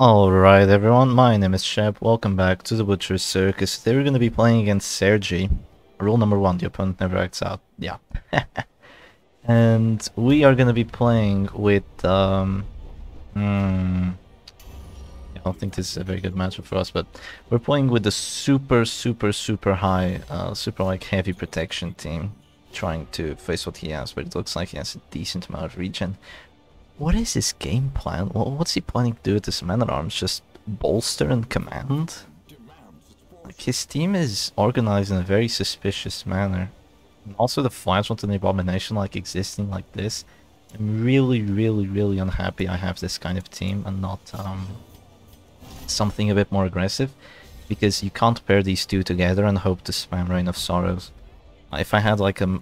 Alright everyone, my name is Shep, welcome back to the Butcher's Circus. Today we're going to be playing against Serge. Rule number 1, the opponent never acts out. Yeah. And we are going to be playing with, I don't think this is a very good matchup for us, but we're playing with the super high, super like heavy protection team. Trying to face what he has, but it looks like he has a decent amount of regen. What is his game plan? What's he planning to do with his man-at-arms? Just bolster and command? Like, his team is organized in a very suspicious manner. And also the Flashpoint and the Abomination like existing like this. I'm really unhappy I have this kind of team and not something a bit more aggressive. Because you can't pair these two together and hope to spam Reign of Sorrows. If I had like a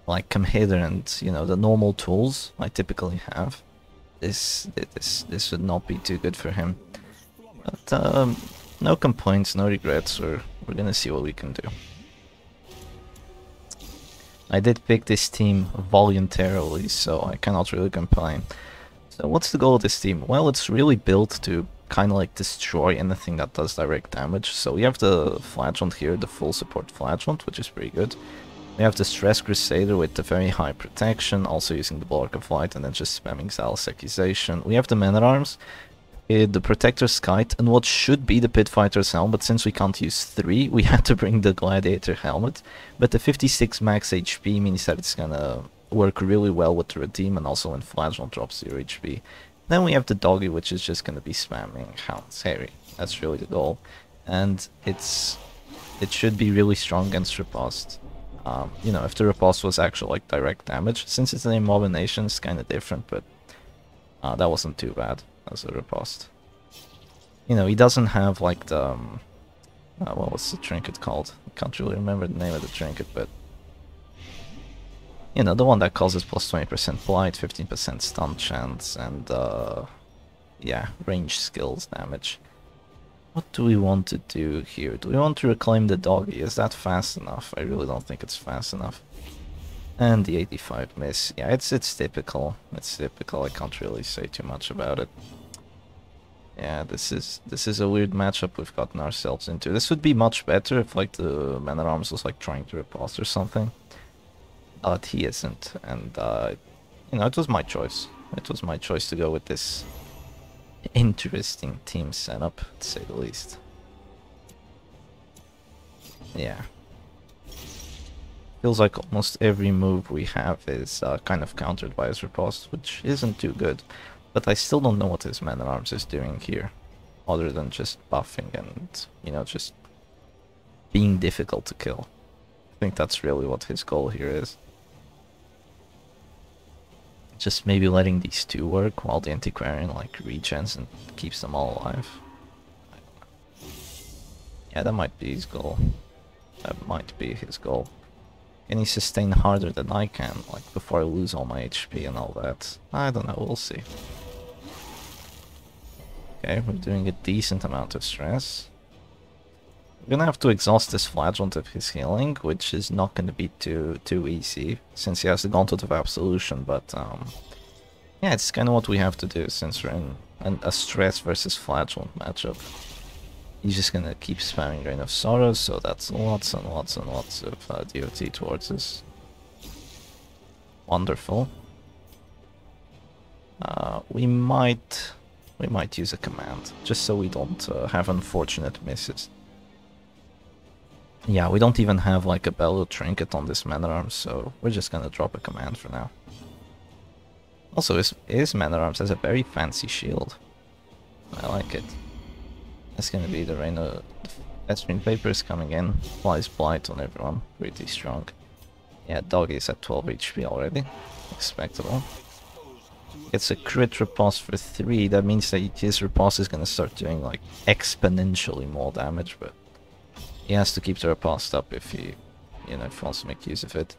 Comhitter and, you know, the normal tools I typically have, this would not be too good for him. But no complaints, no regrets. We're gonna see what we can do. I did pick this team voluntarily, so I cannot really complain. So what's the goal of this team? Well, it's really built to kind of like destroy anything that does direct damage. So we have the Flagellant here, the full support Flagellant, which is pretty good. We have the Stress Crusader with the very high protection, also using the Bulwark of Light and then just spamming Zal's Accusation. We have the Man-at-Arms, the Protector's Kite, and what should be the Pit Fighter's Helm, but since we can't use 3, we had to bring the Gladiator Helmet. But the 56 max HP means that it's gonna work really well with the Redeem and also when Flagellant drops 0 HP. Then we have the Doggy, which is just gonna be spamming Hound's Harry. That's really the goal. And it should be really strong against Riposte. You know, if the riposte was actual like direct damage, since it's an Abomination, it's kind of different, but that wasn't too bad as a riposte. You know, he doesn't have like the what was the trinket called? I can't really remember the name of the trinket, but you know, the one that causes plus 20% blight, 15% stun chance, and yeah, range skills damage. What do we want to do here? Do we want to reclaim the Doggy? Is that fast enough? I really don't think it's fast enough. And the 85 miss. Yeah, it's typical. It's typical. I can't really say too much about it. Yeah, this is a weird matchup we've gotten ourselves into. This would be much better if like the Man-at-Arms was like trying to riposte or something. But he isn't, and you know, it was my choice. It was my choice to go with this interesting team setup, to say the least. Yeah. Feels like almost every move we have is kind of countered by his riposte, which isn't too good. But I still don't know what his Man-at-Arms is doing here, other than just buffing and, you know, just being difficult to kill. I think that's really what his goal here is. Just maybe letting these two work while the Antiquarian like regens and keeps them all alive. I don't know. Yeah, that might be his goal. That might be his goal. Can he sustain harder than I can, like before I lose all my HP and all that? I don't know, we'll see. Okay, we're doing a decent amount of stress. We're gonna have to exhaust this Flagellant of his healing, which is not gonna be too easy, since he has the Gauntlet of Absolution, but yeah, it's kinda what we have to do, since we're in a stress versus Flagellant matchup. He's just gonna keep spamming Reign of Sorrows, so that's lots and lots and lots of DOT towards us. Wonderful. We might use a command, just so we don't have unfortunate misses. Yeah, we don't even have like a Bellow Trinket on this Man-at-Arms, so we're just gonna drop a command for now. Also, his Man-at-Arms has a very fancy shield. I like it. That's gonna be the Reign of... Vespene Paper is coming in, applies Blight on everyone, pretty strong. Yeah, Doggy is at 12 HP already, expectable. Gets a crit riposte for 3, that means that his riposte is gonna start doing like exponentially more damage, but he has to keep the riposte up if he, you know, if he wants to make use of it.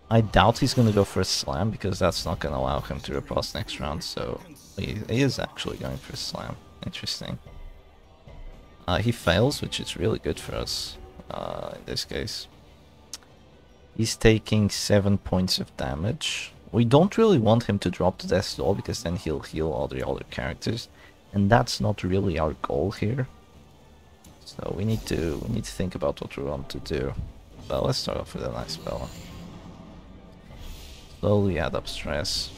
I doubt he's gonna go for a slam, because that's not gonna allow him to riposte next round, so he is actually going for a slam. Interesting. He fails, which is really good for us in this case. He's taking 7 points of damage. We don't really want him to drop the Death's Door, because then he'll heal all the other characters. and that's not really our goal here. So we need to think about what we want to do. But let's start off with a nice spell. Slowly add up stress.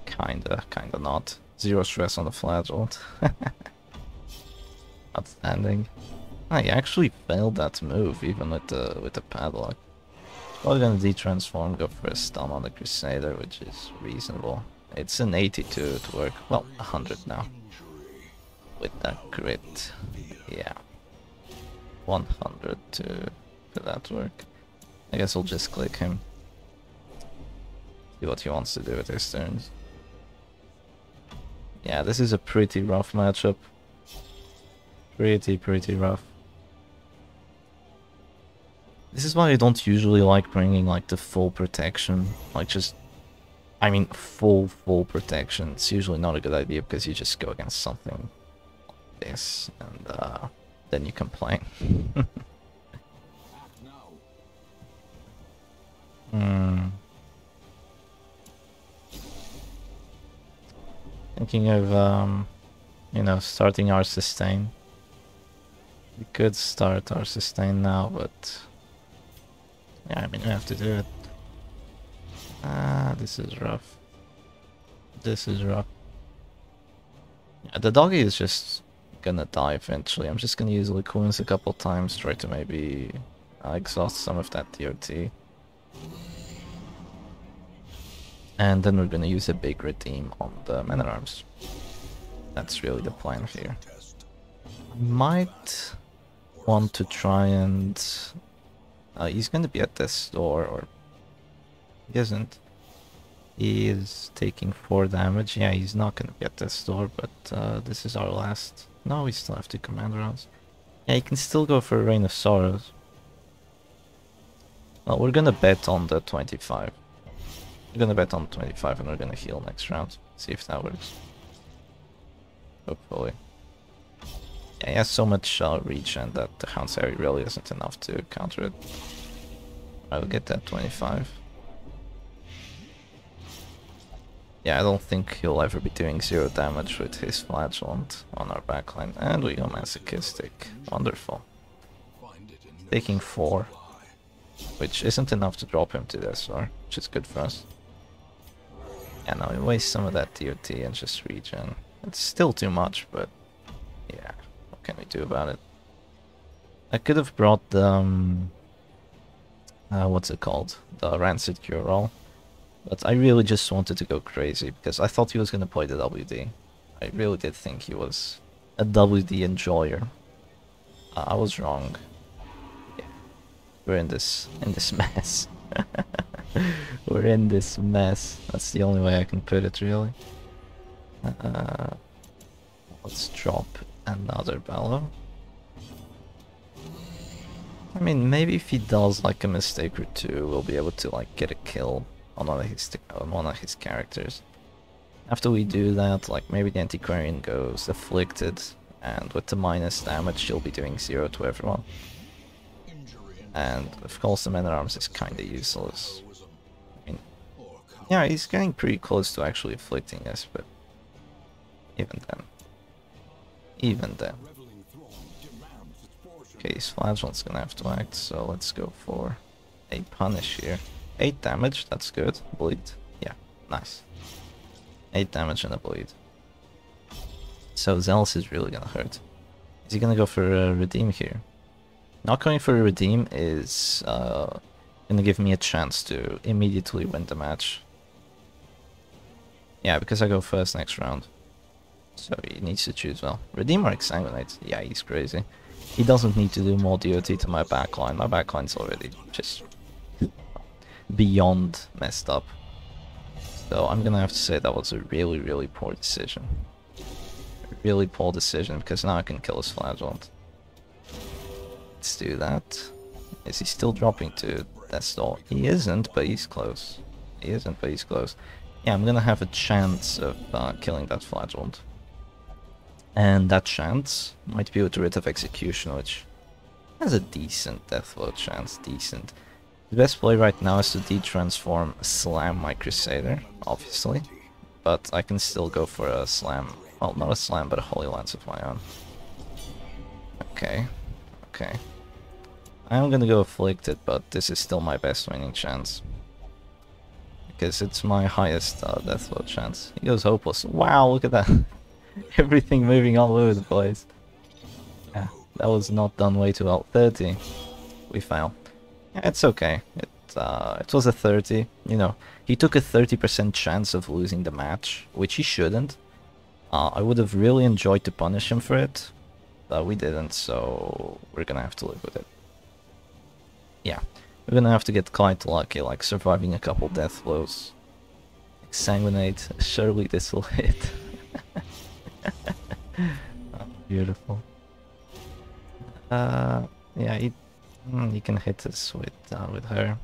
Kinda not. 0 stress on the flagellant. Outstanding. I actually failed that move even with the padlock. Probably gonna de-transform, go for a stun on the Crusader, which is reasonable. It's an 82 to work. Well, 100 now. With that crit. Yeah. 100 to that work. I guess we'll just click him. See what he wants to do with his turns. Yeah, this is a pretty rough matchup. Pretty rough. This is why I don't usually like bringing like the full protection. Like just, I mean full protection. It's usually not a good idea because you just go against something like this and then you complain. Thinking of, you know, starting our sustain. We could start our sustain now, but yeah, I mean, we have to do it. This is rough. This is rough. Yeah, the doggy is just gonna die eventually. I'm just gonna use Liquins a couple times, try to maybe exhaust some of that DOT. And then we're gonna use a big redeem on the men-at-arms. That's really the plan here. I might want to try and... he's gonna be at this door, or... He isn't. He is taking 4 damage. Yeah, he's not gonna be at this door, but this is our last... No, we still have 2 command rounds. Yeah, you can still go for a Reign of Sorrows. Well, we're gonna bet on the 25. We're gonna bet on 25 and we're gonna heal next round. See if that works. Hopefully. Yeah, he has so much regen that the Hound's Harry really isn't enough to counter it. I will get that 25. Yeah, I don't think he'll ever be doing 0 damage with his flagellant on our backline. And we go masochistic. Wonderful. Taking 4. Which isn't enough to drop him to this door, which is good for us. Yeah, now we waste some of that DOT and just regen. It's still too much, but yeah, what can we do about it? I could have brought the, what's it called? The Rancid Cure-All. But I really just wanted to go crazy, because I thought he was going to play the WD. I really did think he was a WD enjoyer. I was wrong. Yeah. We're in this mess. We're in this mess. That's the only way I can put it, really. Let's drop another Bellow. I mean, maybe if he does like a mistake or two, we'll be able to like get a kill on one of his characters. After we do that, like maybe the Antiquarian goes Afflicted, and with the minus damage, she'll be doing 0 to everyone. And of course, the Man-at-Arms is kinda useless. I mean, yeah, he's getting pretty close to actually afflicting us, but even then. Okay, his Flagellant's gonna have to act, so let's go for a punish here. 8 damage, that's good. Bleed, yeah, nice. 8 damage and a bleed. So Zealous is really gonna hurt. Is he gonna go for a redeem here? Not going for a redeem is gonna give me a chance to immediately win the match. Yeah, because I go first next round. So he needs to choose well. Redeem or Exsanguinate? Yeah, he's crazy. He doesn't need to do more DOT to my backline. My backline's already just beyond messed up. So I'm gonna have to say that was a really poor decision. A really poor decision, because now I can kill his Flagellant. Let's do that. Is he still dropping to Death's Door? He isn't, but he's close. He isn't, but he's close. Yeah, I'm gonna have a chance of killing that Flagellant. And that chance might be with the Writ of Execution, which has a decent deathblow chance, decent. The best play right now is to de-transform, slam my Crusader, obviously. But I can still go for a slam Well, not a slam, but a Holy Lance of my own. Okay. Okay. I'm gonna go Afflicted, but this is still my best winning chance. Because it's my highest death blow chance. He goes Hopeless. Wow, look at that. Everything moving all over the place. Yeah, that was not done way too well. 30. We fail. Yeah, it's okay. It was a 30. You know, he took a 30% chance of losing the match, which he shouldn't. I would have really enjoyed to punish him for it, but we didn't, so we're gonna have to live with it. Yeah, we're gonna have to get quite lucky, like surviving a couple death blows. Exsanguinate, surely this will hit. Oh, beautiful. Yeah, he can hit us with her.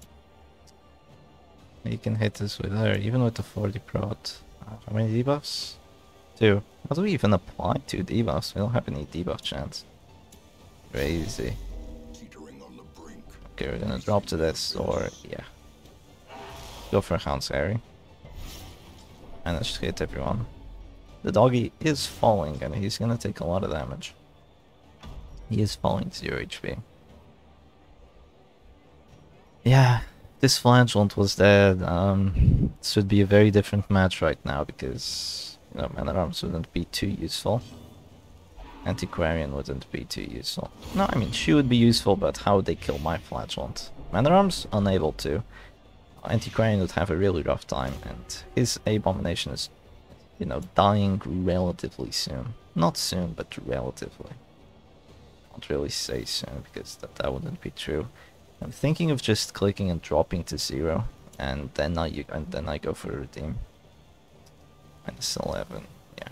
He can hit us with her, even with the 40 PROT. How many debuffs? 2. How do we even apply 2 debuffs? We don't have any debuff chance. Crazy. Okay, we're gonna drop to this, or yeah. Go for Hound's Harry. Managed to hit everyone. The doggy is falling, and he's gonna take a lot of damage. He is falling 0 HP. Yeah, this Flagellant was dead. This would be a very different match right now, because, you know, Man-at-Arms wouldn't be too useful. Antiquarian wouldn't be too useful. No, I mean, she would be useful, but how would they kill my Flagellant? Man-at-Arms? Unable to. Antiquarian would have a really rough time, and his Abomination is, you know, dying relatively soon. Not soon, but relatively. Can't really say soon, because that wouldn't be true. I'm thinking of just clicking and dropping to 0, and then I go for a redeem. -11, yeah.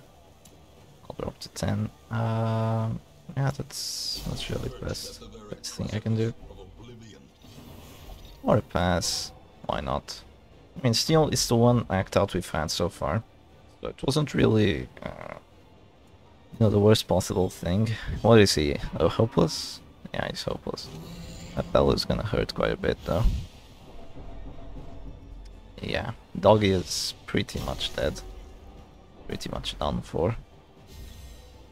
I'll drop to 10. Yeah, that's really the best thing I can do. Or a pass. Why not? I mean, Steel is the one act out we've had so far, so it wasn't really, you know, the worst possible thing. What is he? Oh, hopeless? Yeah, he's hopeless. That fella's gonna hurt quite a bit, though. Yeah, doggy is pretty much dead. Pretty much done for.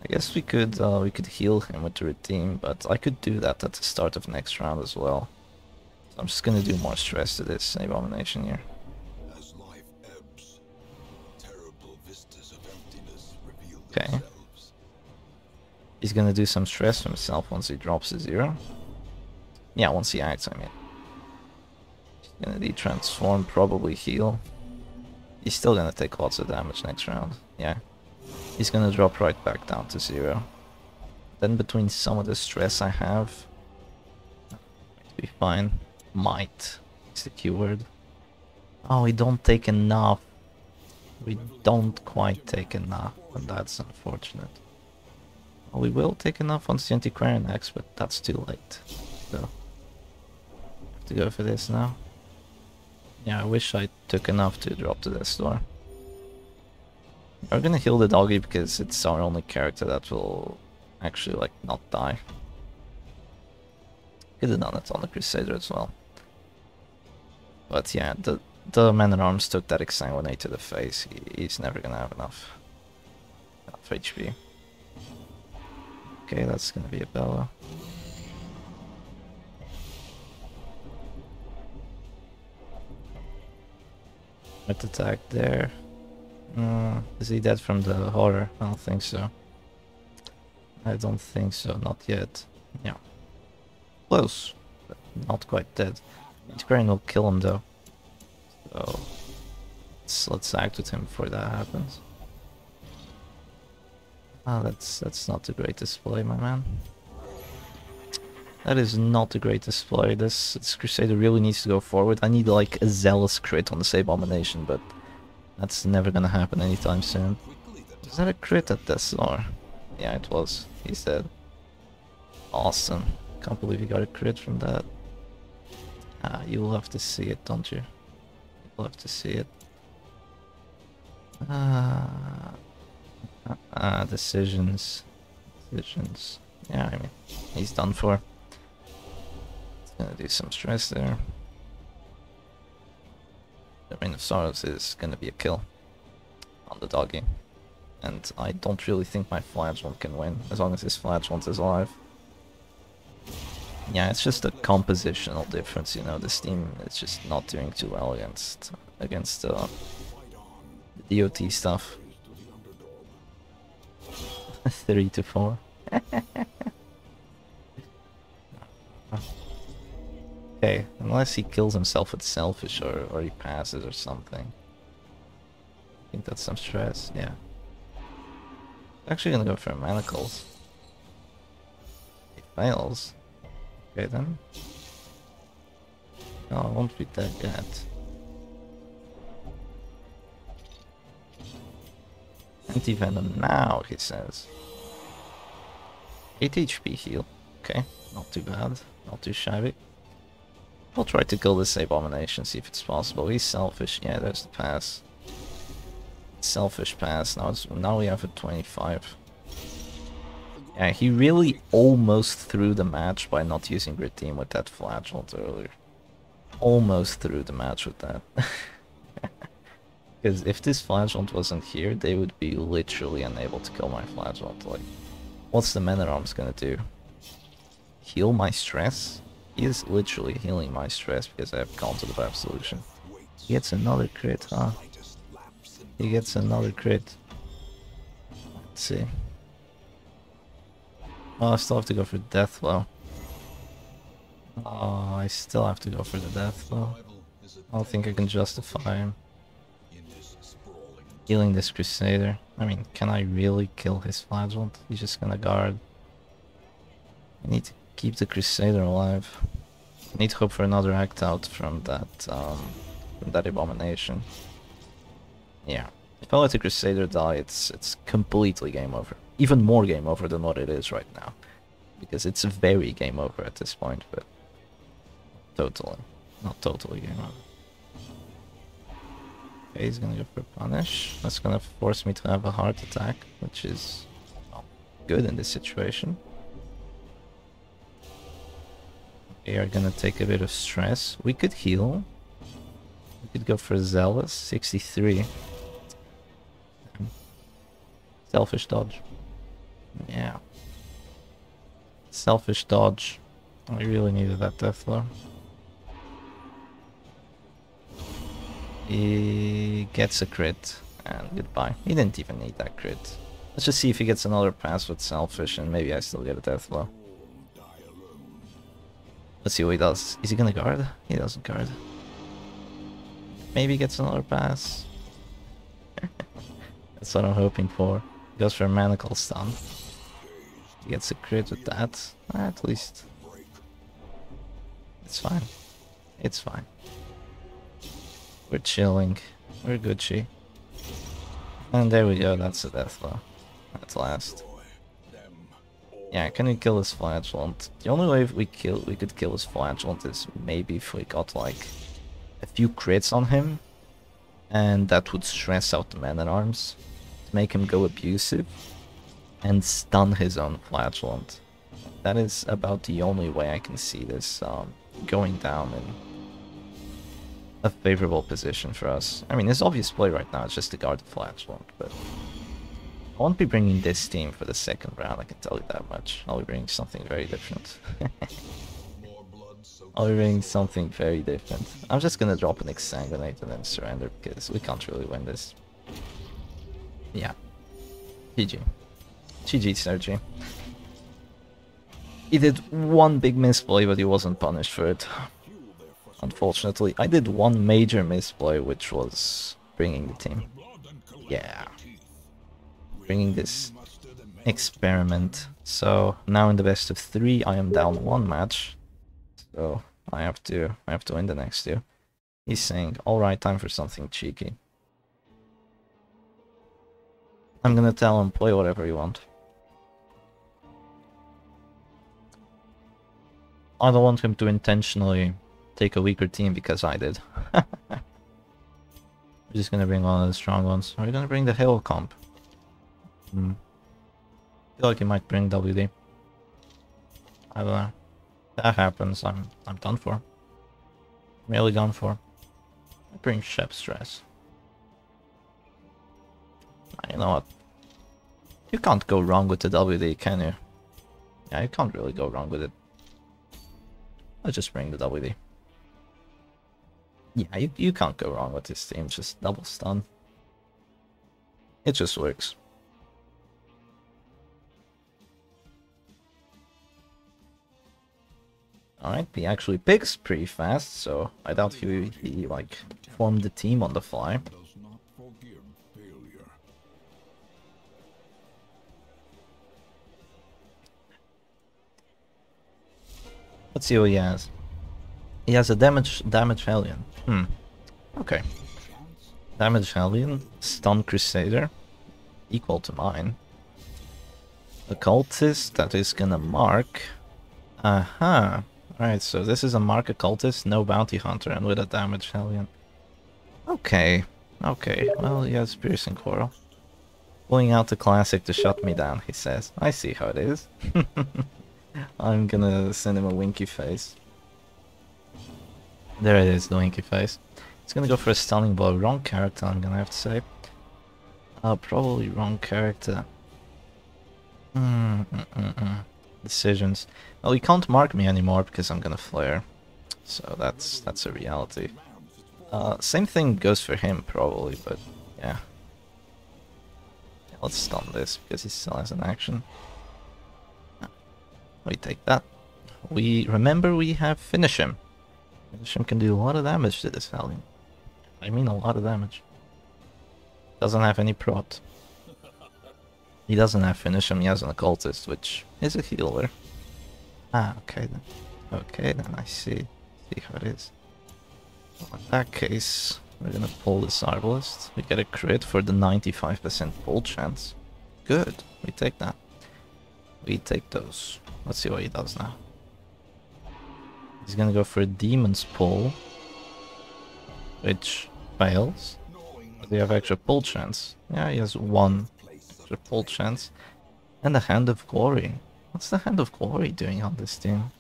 I guess we could heal him with the redeem, but I could do that at the start of next round as well. So I'm just gonna do more stress to this Abomination here. As life ebbs, terrible vistas of emptiness reveal Okay. themselves. He's gonna do some stress for himself once he drops to 0. Yeah, once he acts, I mean. He's gonna de-transform, probably heal. He's still gonna take lots of damage next round, yeah. He's gonna drop right back down to 0. Then between some of the stress I have, might be fine. Might is the keyword. Oh, we don't take enough. We don't quite take enough, and that's unfortunate. Well, we will take enough once the Antiquarian acts, but that's too late. So, have to go for this now. Yeah, I wish I took enough to drop to this door. We're gonna heal the doggy because it's our only character that will actually, like, not die. Could have done it on the Crusader as well. But yeah, the Man-at-Arms took that Exsanguinate to the face. He's never gonna have enough HP. Okay, that's gonna be a Bella. With attack there. Is he dead from the horror? I don't think so. I don't think so, not yet. Yeah. Close, but not quite dead. Antiquarian will kill him though. So let's act with him before that happens. Ah, that's not a great display, my man. That is not a great display. This Crusader really needs to go forward. I need like a zealous crit on the Abomination, but that's never gonna happen anytime soon. Is that a crit at this or? Yeah, it was. He's dead. Awesome. Can't believe you got a crit from that. Ah, you'll love to see it, don't you? You'll love to see it. Decisions. Decisions. Yeah, I mean, he's done for. It's gonna do some stress there. The Reign of Sorrows is gonna be a kill on the doggy. And I don't really think my Flagellant can win, as long as his Flagellant is alive. Yeah, it's just a compositional difference, you know, this team is just not doing too well against the DOT stuff. 3 to 4. Okay, unless he kills himself with Selfish or he passes or something. I think that's some stress, yeah. Actually gonna go for Manacles. He fails. Okay then. No, I won't be dead yet. Anti-venom now, he says. 8 HP heal. Okay, not too bad. Not too shabby. I'll try to kill this Abomination, see if it's possible. He's selfish. Yeah, there's the pass. Selfish pass. Now we have a 25. Yeah, he really almost threw the match by not using Grid Team with that Flagellant earlier. Almost threw the match with that. Because if this Flagellant wasn't here, they would be literally unable to kill my Flagellant. Like, what's the Man-at-Arms gonna do? Heal my stress? He is literally healing my stress because I have Content of Absolution. He gets another crit, huh? He gets another crit. Let's see. Oh, I still have to go for Death Blow. Oh, I still have to go for the Death Blow. I don't think I can justify him healing this Crusader. I mean, can I really kill his Flagellant? He's just gonna guard. I need to keep the Crusader alive. I need to hope for another act out from that Abomination. Yeah. If I let the Crusader die, it's completely game over. Even more game over than what it is right now. Because it's very game over at this point, but totally. Not totally game over. Okay, he's gonna go for Punish. That's gonna force me to have a heart attack, which is well, good in this situation. We are gonna take a bit of stress. We could heal. We could go for Zealous, 63. Selfish dodge. Yeah. Selfish dodge. I really needed that death blow. He gets a crit, and goodbye. He didn't even need that crit. Let's just see if he gets another pass with Selfish, and maybe I still get a death blow. Let's see what he does. Is he gonna guard? He doesn't guard. Maybe he gets another pass. That's what I'm hoping for. He goes for a Manacle stun. He gets a crit with that. At least. It's fine. It's fine. We're chilling. We're Gucci. And there we go, that's a death blow. At last. Yeah, can we kill his Flagellant? The only way we could kill his Flagellant is maybe if we got like a few crits on him. And that would stress out the Man-at-Arms. To make him go abusive. And stun his own Flagellant. That is about the only way I can see this going down in a favorable position for us. I mean, his obvious play right now is just to guard the Flagellant, but I won't be bringing this team for the second round, I can tell you that much. I'll be bringing something very different. I'll be bringing something very different. I'm just gonna drop an Exsanguinate and then surrender, because we can't really win this. Yeah. GG. GG, Serge. He did one big misplay, but he wasn't punished for it. Unfortunately, I did one major misplay, which was bringing the team. Yeah. Bringing this experiment. So now in the best of 3, I am down 1 match. So I have to win the next 2. He's saying, "Alright, time for something cheeky." I'm gonna tell him, play whatever you want. I don't want him to intentionally take a weaker team because I did. We're just gonna bring one of the strong ones. Are we gonna bring the Hail comp? I feel like he might bring WD. I don't know. If that happens, I'm done for. Really done for. I bring Shep Stress. You know what? You can't go wrong with the WD, can you? Yeah, you can't really go wrong with it. I'll just bring the WD. Yeah, you can't go wrong with this team, just double stun. It just works. Alright, he actually picks pretty fast, so I doubt he like formed the team on the fly. Does not forgive failure. Let's see what he has. He has a damage Hellion. Okay. Damage Hellion, Stun Crusader, equal to mine. Occultist, that is gonna mark. Aha. Alright, so this is a mark Occultist, no Bounty Hunter, and with a damage Hellion. Okay. Okay, well, he has Piercing Coral. Pulling out the classic to shut me down, he says. I see how it is. I'm gonna send him a winky face. There it is, the winky face. He's gonna go for a stunning blow. Wrong character, I'm gonna have to say. Probably wrong character. Decisions. Well, he can't mark me anymore because I'm gonna flare. So that's a reality. Same thing goes for him probably, but yeah. Let's stun this because he still has an action. We take that. We remember we have Finish Him. Finish Him can do a lot of damage to this Valiant. I mean a lot of damage. Doesn't have any PROT. He doesn't have Finish Him, he has an Occultist, which is a healer. Ah, okay then. Okay then, I see. See how it is. Well, in that case, we're gonna pull this Arbalist. We get a crit for the 95% pull chance. Good, we take that. We take those. Let's see what he does now. He's gonna go for a Demon's Pull, which fails. Does he have extra pull chance? Yeah, he has one extra pull chance. And the Hand of Glory. What's the Hand of Glory doing on this team?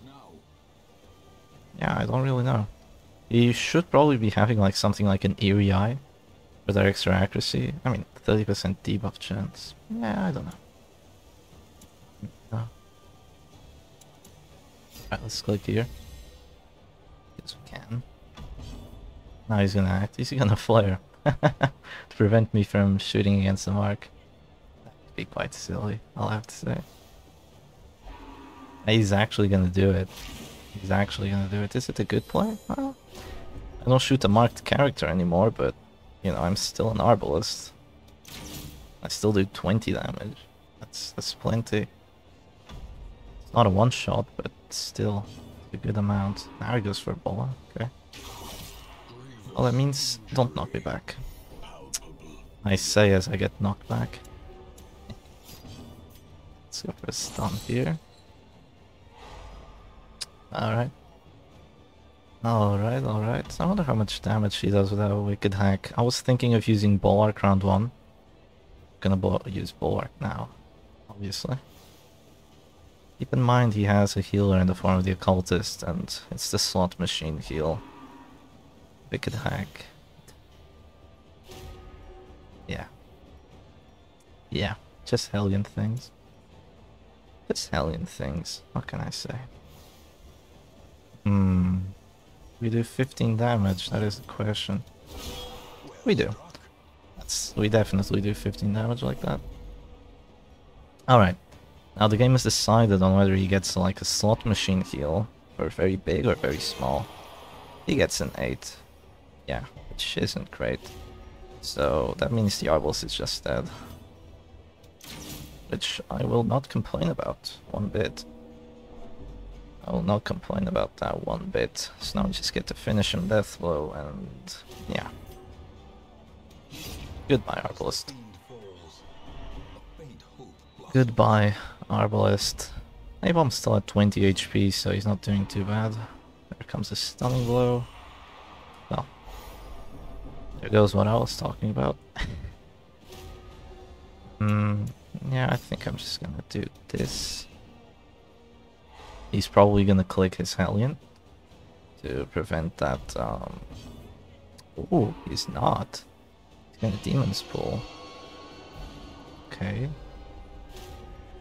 Yeah, I don't really know. He should probably be having like something like an Eerie Eye for their extra accuracy. I mean, 30% debuff chance. Yeah, I don't know. No. Alright, let's click here. Yes, we can. Now he's gonna act. He's gonna flare. To prevent me from shooting against the mark. That would be quite silly, I'll have to say. He's actually gonna do it. He's actually gonna do it. Is it a good play? Well, I don't shoot a marked character anymore, but, you know, I'm still an Arbalist. I still do 20 damage. That's plenty. It's not a one-shot, but still a good amount. Now he goes for a bola, okay. Well, that means don't knock me back. I say as I get knocked back. Let's go for a stun here. Alright. Alright, alright. I wonder how much damage he does with that Wicked Hack. I was thinking of using Bulwark round 1. Gonna use Bulwark now, obviously. Keep in mind he has a healer in the form of the Occultist, and it's the slot machine heal. Wicked Hack. Yeah. Yeah, just Hellion things. Just Hellion things, what can I say? We do 15 damage, that is the question. We do. We definitely do 15 damage like that. Alright. Now the game is decided on whether he gets like a slot machine heal, or very big or very small. He gets an 8. Yeah, which isn't great. So that means the Arbalist is just dead. Which I will not complain about one bit. I will not complain about that one bit. So now we just get to finish him death blow and yeah. Goodbye, Arbalist. Goodbye, Arbalist. Napalm's still at 20 HP, so he's not doing too bad. There comes a stunning blow. Well, there goes what I was talking about. Yeah, I think I'm just gonna do this. He's probably gonna click his Hellion to prevent that. Ooh, he's not. He's gonna Demon's Pull. Okay.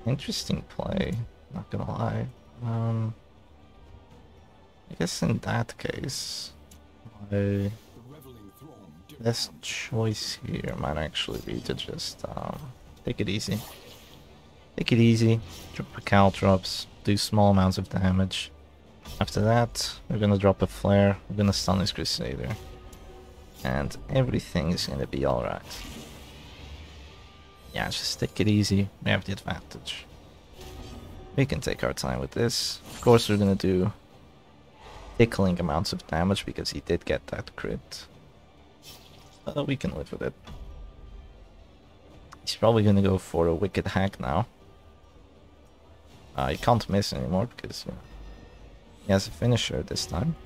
Interesting play, not gonna lie. I guess in that case, my The reveling throng best choice here might actually be to just take it easy. Take it easy, drop a Caltrops, do small amounts of damage. After that, we're gonna drop a flare, we're gonna stun his Crusader. And everything is gonna be alright. Yeah, just take it easy, we have the advantage. We can take our time with this. Of course we're gonna do tickling amounts of damage because he did get that crit. But we can live with it. He's probably gonna go for a Wicked Hack now. He can't miss anymore because he has a finisher this time.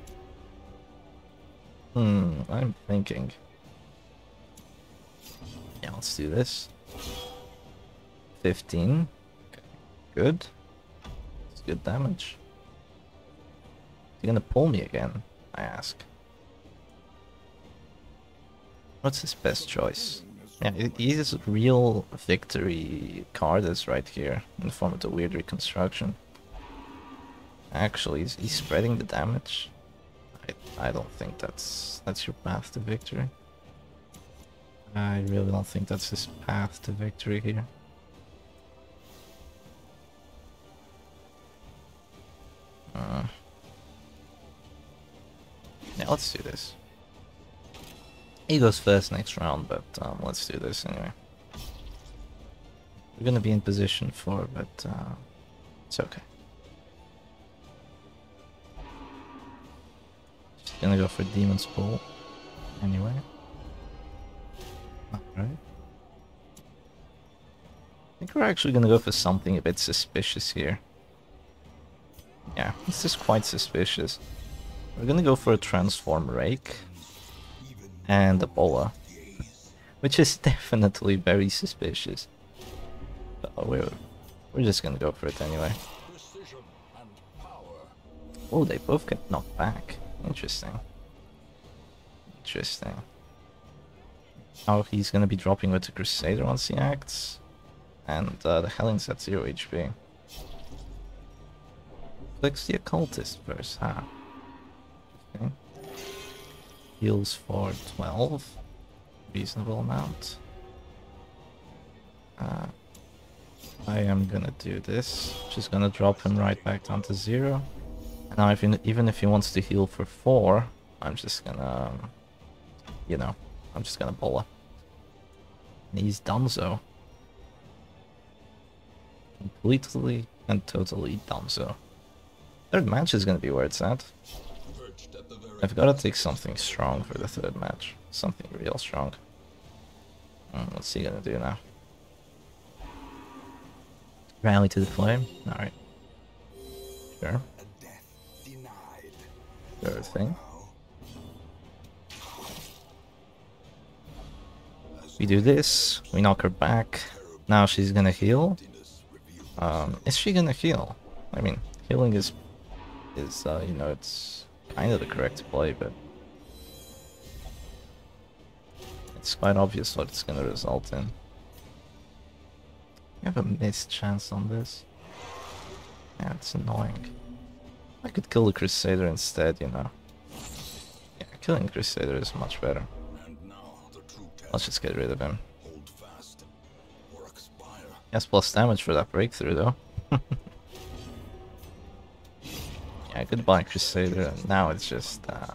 I'm thinking. Yeah, let's do this. 15. Okay, good. It's good damage. Is he gonna pull me again? I ask. What's his best choice? Yeah, his real victory card is right here in the form of the weird reconstruction. Actually, he's spreading the damage. I don't think that's your path to victory. I really don't think that's his path to victory here. Yeah, let's do this. He goes first next round, but let's do this anyway. We're gonna be in position for, but it's okay. Just gonna go for Demon's Pull anyway. Alright. I think we're actually gonna go for something a bit suspicious here. Yeah, this is quite suspicious. We're gonna go for a Transform Rake and a Bola, which is definitely very suspicious. But we're just gonna go for it anyway. Oh, they both get knocked back. Interesting. Interesting. Oh, he's gonna be dropping with the Crusader once he acts. And the Helling's at 0 HP. Clicks the Occultist first, huh? Okay. Heals for 12. Reasonable amount. I am gonna do this. Just gonna drop him right back down to 0. And now even if he wants to heal for 4, I'm just gonna, you know, I'm just gonna Bola. And he's done so. Completely and totally done so. Third match is gonna be where it's at. I've gotta take something strong for the third match. Something real strong. What's he gonna do now? Rally to the flame? Alright. Sure. Sure thing. We do this, we knock her back. Now she's gonna heal. Is she gonna heal? I mean, healing is you know, it's kind of the correct play, but it's quite obvious what it's gonna result in. You have a missed chance on this. Yeah, it's annoying. I could kill the Crusader instead, you know. Yeah, killing Crusader is much better. Let's just get rid of him. Yes, plus damage for that breakthrough though. Yeah, goodbye Crusader. Now it's just yeah,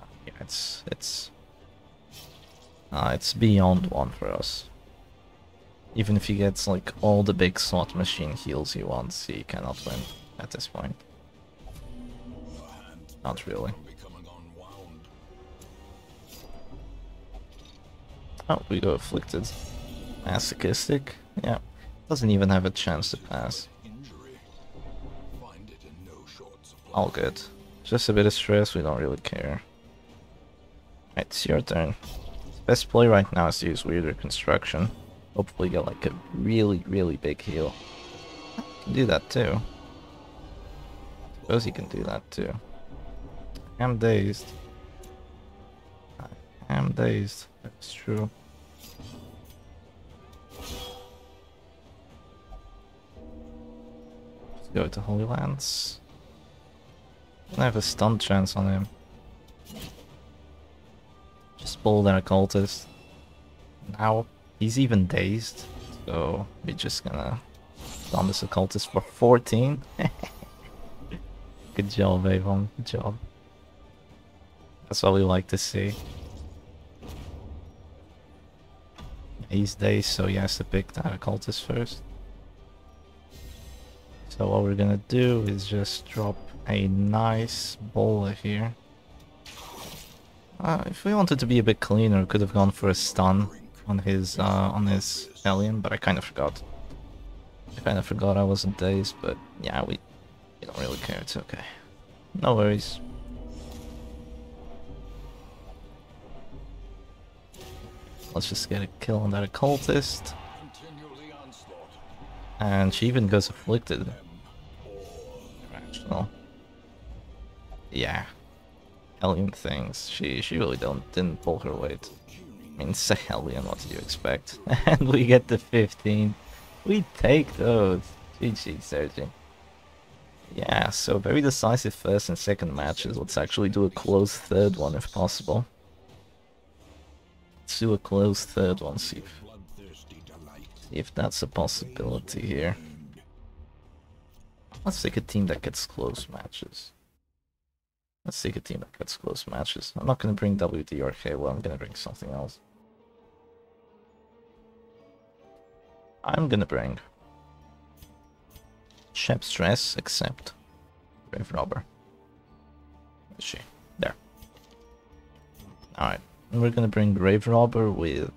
it's beyond 1 for us. Even if he gets like all the big slot machine heals he wants, he cannot win at this point. Not really. Oh, we go Afflicted. Masochistic? Yeah. Doesn't even have a chance to pass. All good. Just a bit of stress, we don't really care. Right, it's your turn. Best play right now is to use Weird Reconstruction. Hopefully get like a really, really big heal. You can do that too. I suppose you can do that too. I'm dazed. I am dazed. That's true. Let's go to Holy Lance. I have a stun chance on him. Just pull that occultist. Now he's even dazed, so we're just gonna stun this occultist for 14. Good job, Avon. Good job. That's what we like to see. He's dazed, so he has to pick that occultist first. So what we're gonna do is just drop a nice bola here. If we wanted to be a bit cleaner, we could have gone for a stun on his alien, but I kind of forgot. I wasn't dazed, but yeah, we don't really care. It's okay. No worries. Let's just get a kill on that occultist. And she even goes afflicted. Rational. Yeah. Hellion things. She really didn't pull her weight. I mean, it's a Hellion, what did you expect? And we get the 15. We take those. GG, Serge. Yeah, so very decisive first and second matches. Let's actually do a close third one if possible. Let's do a close third one, see if that's a possibility here. Let's take a team that gets close matches. I'm not gonna bring WD or Halo, I'm gonna bring something else. I'm gonna bring Shep Stress, except Grave Robber. Where is she? There. Alright, and we're gonna bring Grave Robber with,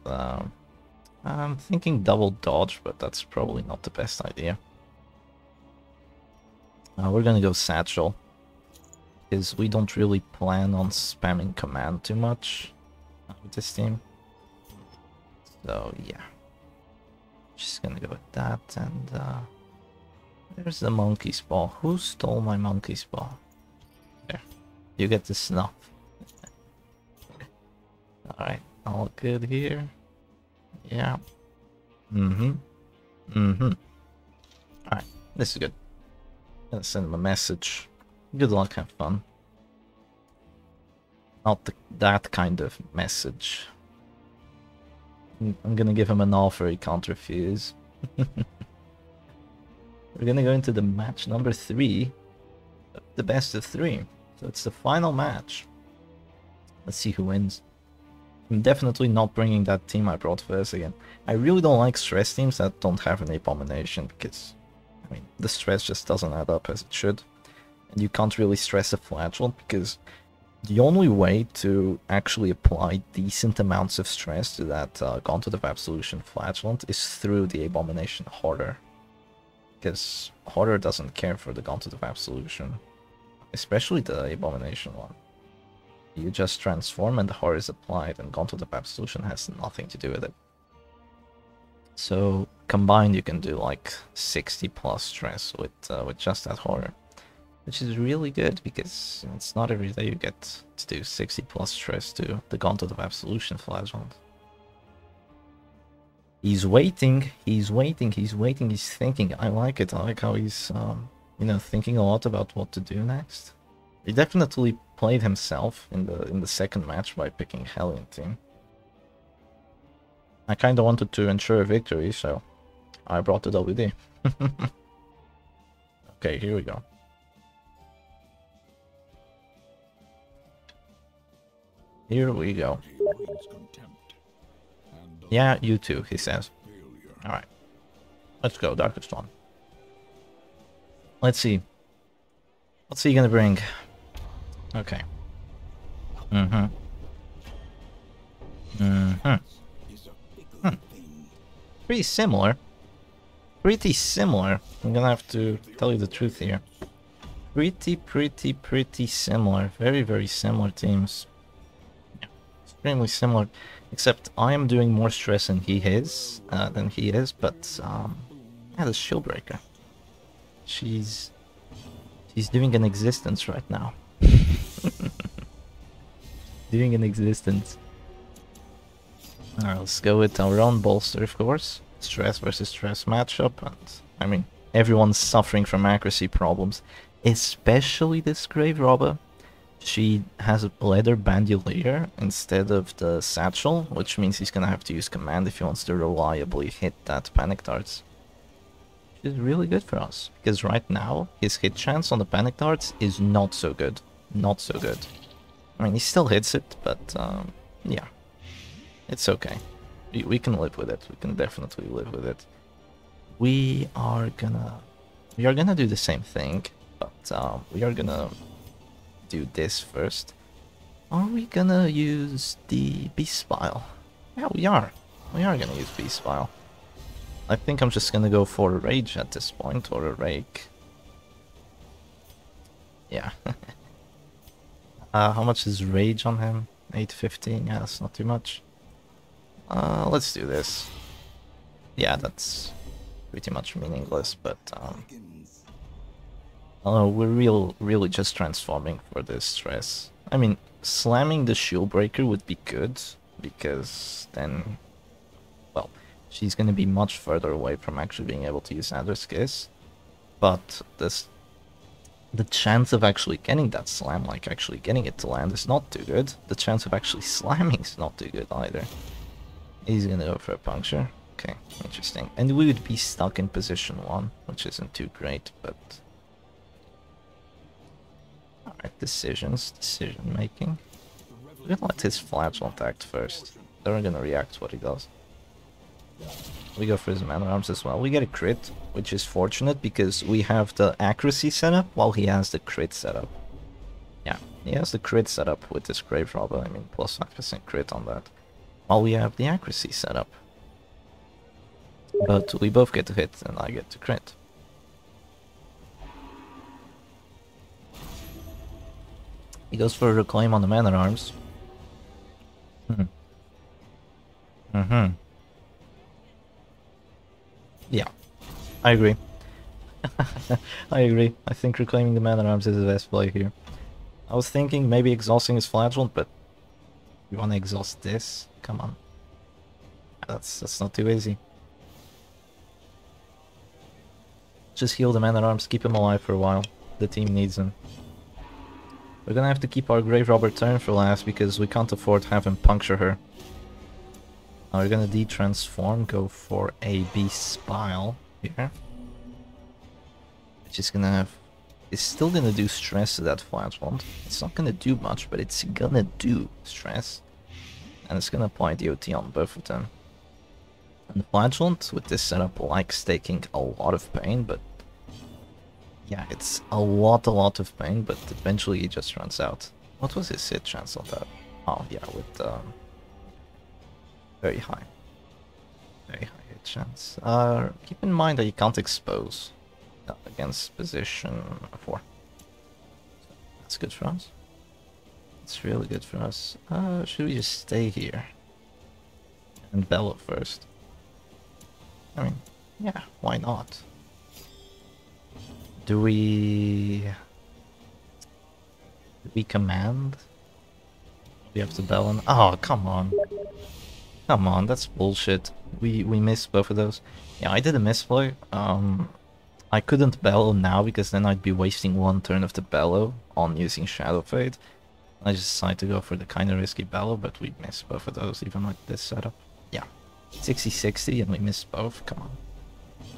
I'm thinking double dodge, but that's probably not the best idea. We're gonna go Satchel, because we don't really plan on spamming command too much with this team. So yeah, just gonna go with that, and there's the monkey's paw. Who stole my monkey's paw? There, you get the snuff. Alright, all good here. Yeah. Alright, this is good. Gonna send him a message. Good luck, have fun. Not that kind of message. I'm gonna give him an offer he can't refuse. We're gonna go into the match number 3. The best of 3. So it's the final match. Let's see who wins. I'm definitely not bringing that team I brought first again. I really don't like stress teams that don't have an abomination, because, I mean, the stress just doesn't add up as it should. And you can't really stress a flagellant, because the only way to actually apply decent amounts of stress to that Gauntlet of Absolution flagellant is through the abomination Horror. Because Horror doesn't care for the Gauntlet of Absolution, especially the abomination one. You just transform and the Horror is applied, and Gauntlet of Absolution has nothing to do with it. So combined you can do like 60 plus stress with just that Horror, which is really good, because it's not every day you get to do 60 plus stress to the Gauntlet of Absolution flagellant. He's waiting, he's thinking. I like it. I like how he's you know, thinking a lot about what to do next. He definitely played himself in the second match by picking Hellion team. I kinda wanted to ensure a victory, so I brought the WD. Okay, here we go. Here we go. Yeah, you too, he says. Alright. Let's go, Darkest One. Let's see. What's he gonna bring? Okay. Pretty similar. Pretty similar. I'm gonna have to tell you the truth here. Pretty similar. Very similar teams. Yeah, extremely similar. Except I am doing more stress than he is, but yeah, the Shieldbreaker. She's doing an existence right now. Doing an existence. Alright, let's go with our own bolster, of course. Stress versus stress matchup, and I mean, everyone's suffering from accuracy problems, especially this grave robber. She has a leather bandolier instead of the satchel, which means he's gonna have to use command if he wants to reliably hit that panic darts. Which is really good for us, because right now his hit chance on the panic darts is not so good. Not so good. I mean, he still hits it, but yeah, it's okay. We can live with it. We can definitely live with it. We are gonna do the same thing, but we are gonna do this first. Are we gonna use the Beast Spile? Yeah, we are. We are gonna use Beast Spile. I think I'm just gonna go for a Rage at this point, or a Rake. Yeah. How much is Rage on him? 815, yeah, that's not too much. Let's do this. Yeah, that's pretty much meaningless, but we're really just transforming for this stress. I mean, slamming the shield breaker would be good, because then, well, she's gonna be much further away from actually being able to use Adder's Kiss. But the chance of actually getting that slam, like actually getting it to land, is not too good. The chance of actually slamming is not too good either. He's gonna go for a puncture. Okay, interesting. And we would be stuck in position 1, which isn't too great, but... Alright, decision making. We're gonna let his flagellant act first. Then we're gonna react to what he does. We go for his man-at-arms as well. We get a crit, which is fortunate because we have the accuracy setup while he has the crit setup. Yeah, he has the crit setup with this grave robber. I mean, plus 5% crit on that. While we have the accuracy setup. But we both get to hit and I get to crit. He goes for a reclaim on the man-at-arms. Yeah, I agree. I agree. I think reclaiming the man-at-arms is the best play here. I was thinking maybe exhausting his flagellant, but you want to exhaust this? Come on. That's not too easy. Just heal the man-at-arms, keep him alive for a while. The team needs him. We're gonna have to keep our grave robber turn for last because we can't afford to have him puncture her. Now we're gonna de-transform, go for a Beast Spile here. Which is gonna have... It's still gonna do stress to that flagellant. It's not gonna do much, but it's gonna do stress. And it's gonna apply DOT on both of them. And the flagellant with this setup likes taking a lot of pain, but... Yeah, it's a lot of pain, but eventually he just runs out. What was his hit chance on that? Oh yeah, with very high hit chance. Keep in mind that you can't expose against position 4. So that's good for us. It's really good for us. Should we just stay here and bellow first? I mean, yeah, why not? Do we command? We have to bellow. Oh, come on. Come on, that's bullshit. We missed both of those. Yeah, I did a misplay. I couldn't bellow now because then I'd be wasting one turn of the bellow on using Shadow Fade. I just decided to go for the kind of risky bellow, but we missed both of those even with this setup. Yeah, 60-60 and we missed both. Come on.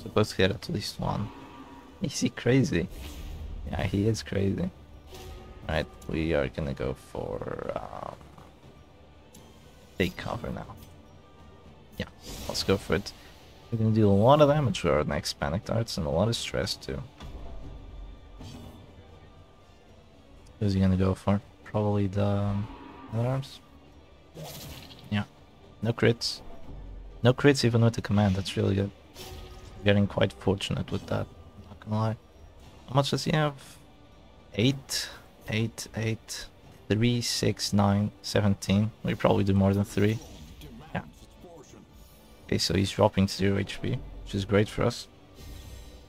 Supposed to get at least one. Is he crazy? Yeah, he is crazy. Alright, we are gonna go for big cover now. Yeah, let's go for it. We're gonna do a lot of damage with our next panic darts and a lot of stress too. Who's he gonna go for? Probably the arms. Yeah, no crits. No crits even with the command, that's really good. Getting quite fortunate with that, I'm not gonna lie. How much does he have? 8, 8, 8, 3, 6, 9, 17. We probably do more than 3. Yeah. Okay, so he's dropping 0 HP, which is great for us.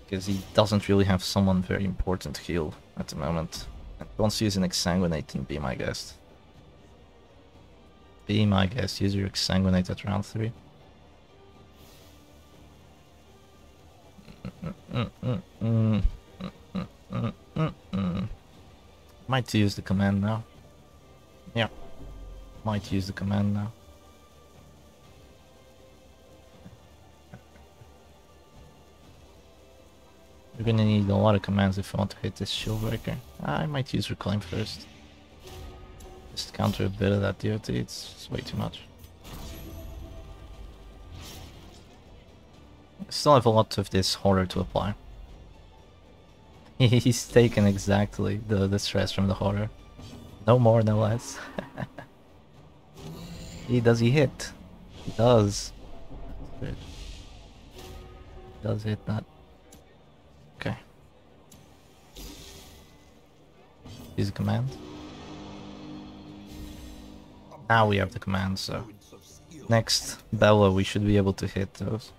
Because he doesn't really have someone very important to heal at the moment. And he wants to use an Exsanguinate and be my guest. Be my guest, use your Exsanguinate at round 3. Might use the command now. Yeah, might use the command now. We're gonna need a lot of commands if I want to hit this shield breaker. I might use reclaim first. Just counter a bit of that DOT, it's way too much. I still have a lot of this horror to apply. He's taken exactly the stress from the horror. No more, no less. Does he hit? He does. Good. He does hit that. Okay. Use the command. Now we have the command, so next Bella we should be able to hit those.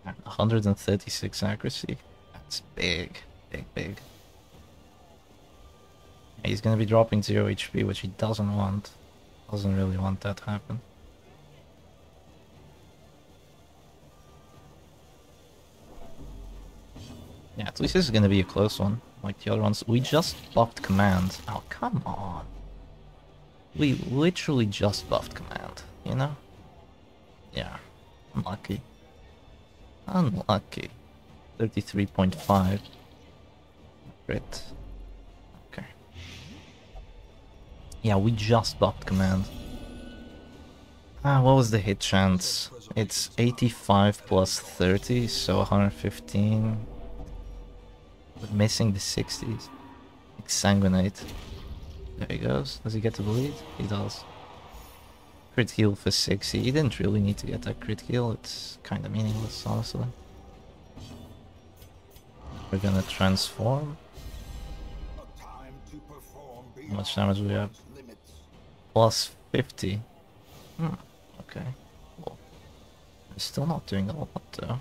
136 accuracy. That's big. Big. He's gonna be dropping 0 HP, which he doesn't want. Doesn't really want that to happen. Yeah, at least this is gonna be a close one, like the other ones. We just buffed command. Oh, come on. We literally just buffed command, you know? Yeah, unlucky. Unlucky. 33.5. Crit. Okay. Yeah, we just buffed command. What was the hit chance? It's 85 plus 30, so 115. We're missing the 60s. Exsanguinate. There he goes. Does he get to bleed? He does. Crit heal for 60. He didn't really need to get that crit heal. It's kind of meaningless, honestly. We're gonna transform. How much damage do we have? Plus 50. Okay. Cool. We're still not doing a lot though.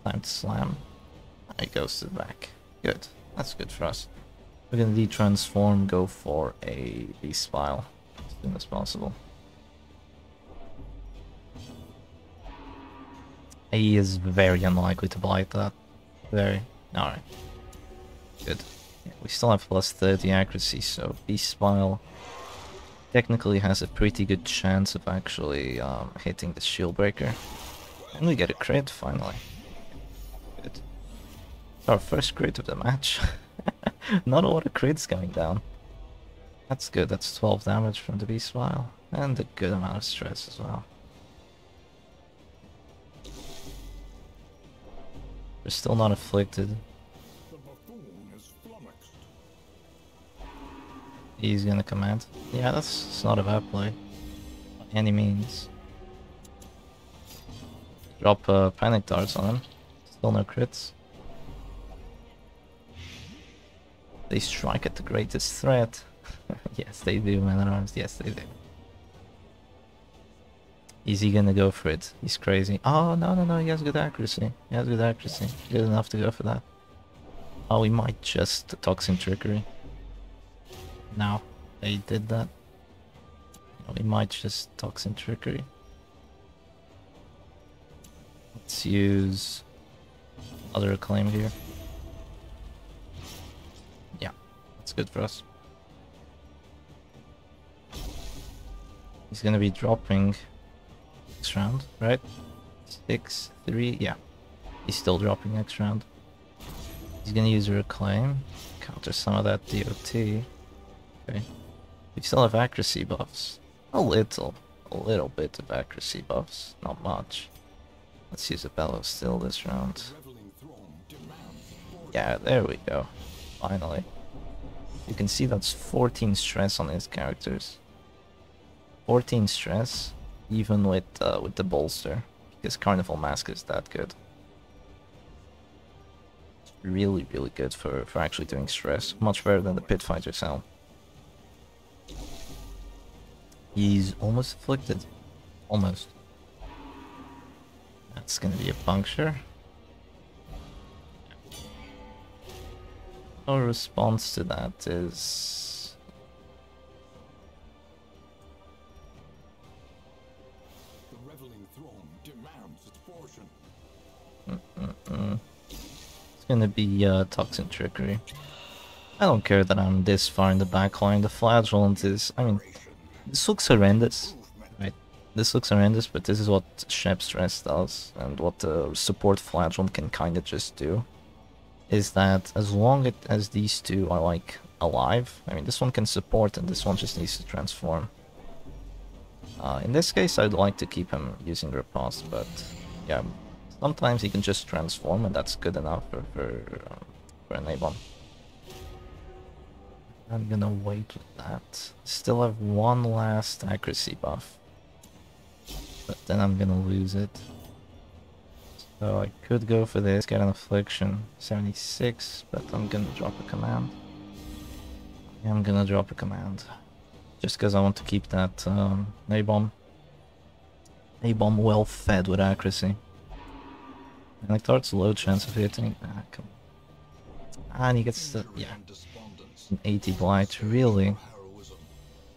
Time to slam. He goes to the back. Good. That's good for us. We're gonna de-transform, go for a spile as soon as possible. He is very unlikely to bite that. Very. Alright. Good. Yeah, we still have plus 30 accuracy, so B-Spile technically has a pretty good chance of actually hitting the shield breaker. And we get a crit finally. Good. It's our first crit of the match. Not a lot of crits going down. That's good, that's 12 damage from the B-Spile. And a good amount of stress as well. We're still not afflicted. He's gonna command. Yeah, that's not a bad play. By any means. Drop panic darts on him. Still no crits. They strike at the greatest threat. Yes, they do, man at arms. Yes, they do. Is he gonna go for it? He's crazy. Oh, no, he has good accuracy. He has good accuracy. Good enough to go for that. Oh, he might just Toxin Trickery. No, they did that. We might just Toxin Trickery. Let's use other Acclaim here. Yeah, that's good for us. He's gonna be dropping next round, right? 6, 3, yeah. He's still dropping next round. He's gonna use Reclaim, counter some of that DOT. Okay. We still have accuracy buffs. A little bit of accuracy buffs, not much. Let's use a Bellow still this round. Yeah, there we go. Finally. You can see that's 14 stress on his characters. 14 stress, even with the bolster, because Carnival Mask is that good. It's really good for actually doing stress. Much better than the Pit Fighter's Helm. He's almost afflicted. Almost. That's gonna be a puncture. Our response to that is... It's gonna be Toxin Trickery. I don't care that I'm this far in the backline. The Flagellant is, I mean, this looks horrendous, right? This looks horrendous, but this is what Shep Stress does, and what the support Flagellant can kind of just do. Is that as long as these two are like alive, I mean, this one can support and this one just needs to transform. In this case, I'd like to keep him using Riposte, but yeah, sometimes he can just transform, and that's good enough for an A-bomb. I'm gonna wait with that. Still have one last accuracy buff, but then I'm gonna lose it. So I could go for this, get an Affliction, 76, but I'm gonna drop a command. Yeah, I'm gonna drop a command. Just because I want to keep that A-bomb. A-bomb well fed with accuracy. And I thought it's a low chance of hitting. Ah, come on. And he gets the, yeah. An 80 blight, really?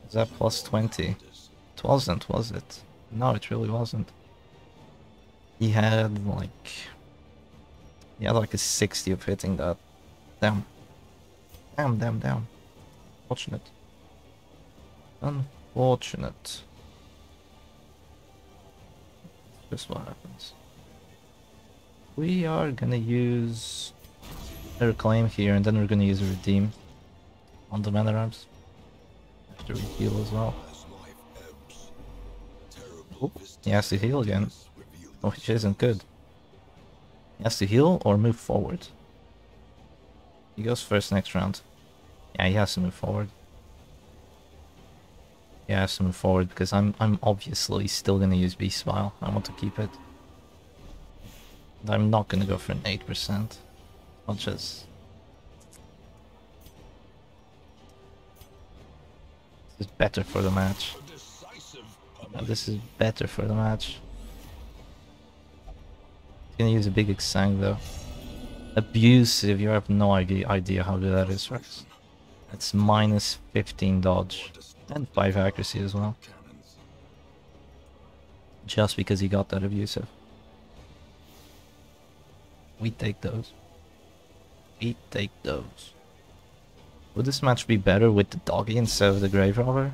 Is that plus 20? It wasn't, was it? No, it really wasn't. He had like a 60 of hitting that. Damn. Damn. Unfortunate. Unfortunate. Just what happens. We are gonna use a Reclaim here, and then we're gonna use a Redeem on the Man at Arms. After we heal as well. Oh, he has to heal again. Oh, which isn't good. He has to heal or move forward. He goes first next round. Yeah, he has to move forward. He has to move forward because I'm obviously still gonna use Beast Smile. I want to keep it. I'm not gonna go for an 8%. Much as this is better for the match. This is better for the match. Gonna use a big Exang though. Abusive, you have no idea how good that is, right? That's minus 15 dodge and 5 accuracy as well. Just because he got that abusive. We take those. We take those. Would this match be better with the doggy instead of the grave robber?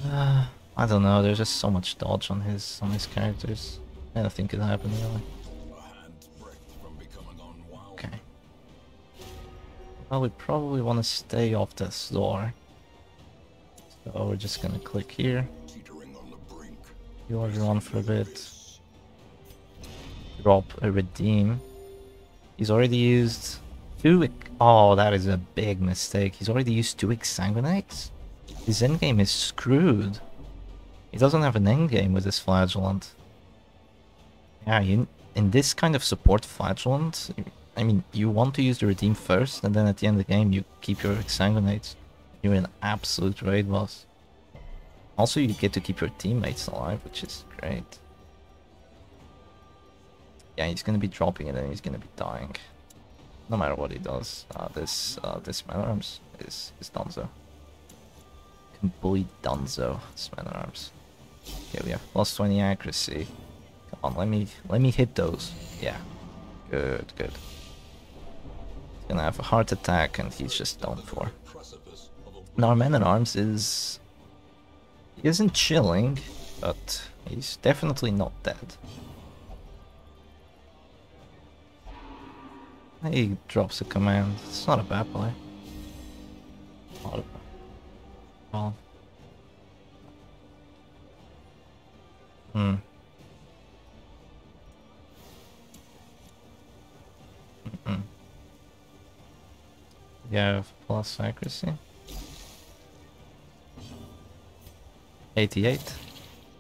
I don't know, there's just so much dodge on his characters. Anything could happen really. Okay. Well, we probably want to stay off this door. So we're just gonna click here. Heal everyone for a bit. Drop a Redeem. He's already used 2. Oh, that is a big mistake. He's already used 2 Exsanguinates. His endgame is screwed. He doesn't have an endgame with his Flagellant. Yeah, in this kind of support Flagellant, I mean, you want to use the Redeem first, and then at the end of the game you keep your Exsanguinates. You're an absolute raid boss. Also, you get to keep your teammates alive, which is great. Yeah, he's gonna be dropping it and he's gonna be dying. No matter what he does, this Man at Arms is Dunzo. Complete Dunzo, this Man at Arms. Okay, we have plus 20 accuracy. Come on, let me hit those. Yeah, good. He's gonna have a heart attack and he's just done for. Now our Man at Arms he isn't chilling, but he's definitely not dead. He drops a command. It's not a bad play. Not a bad. Well. Yeah, plus accuracy. 88.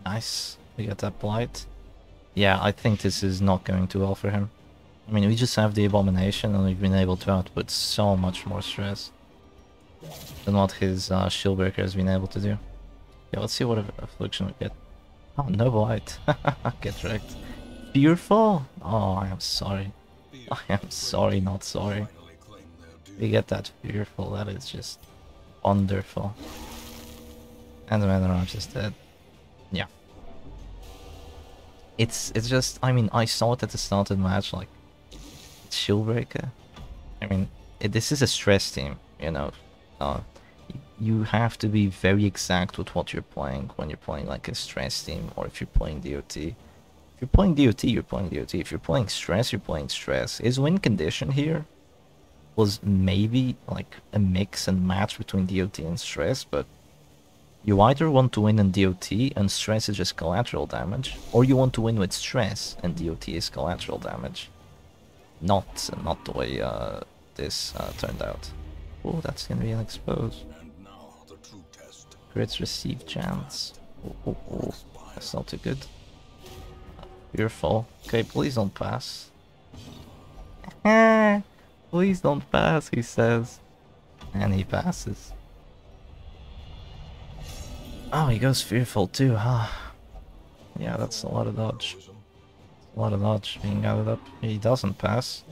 Nice. We got that blight. Yeah, I think this is not going too well for him. I mean, we just have the Abomination and we've been able to output so much more stress than what his Shieldbreaker has been able to do. Yeah, let's see what affliction we get. Oh, no blight. Get wrecked. Fearful? Oh, I am sorry. I am sorry, not sorry. We get that Fearful, that is just wonderful. And the Man at Arms is dead. Yeah. It's just, I mean, I saw it at the start of the match, like, Shieldbreaker. I mean, this is a stress team, you know. Uh, you have to be very exact with what you're playing when you're playing like a stress team, or if you're playing DOT. If you're playing DOT, you're playing DOT. If you're playing stress, you're playing stress. His win condition here was maybe like a mix and match between DOT and stress, but you either want to win in DOT and stress is just collateral damage, or you want to win with stress and DOT is collateral damage. Not the way this turned out. Oh, that's gonna be an expose. And now the true test. Crits receive chance. Oh, that's not too good. Fearful. Okay, please don't pass. Please don't pass, he says. And he passes. Oh, he goes fearful too, huh? Yeah, that's a lot of dodge. A lot of dodge being gathered up. He doesn't pass.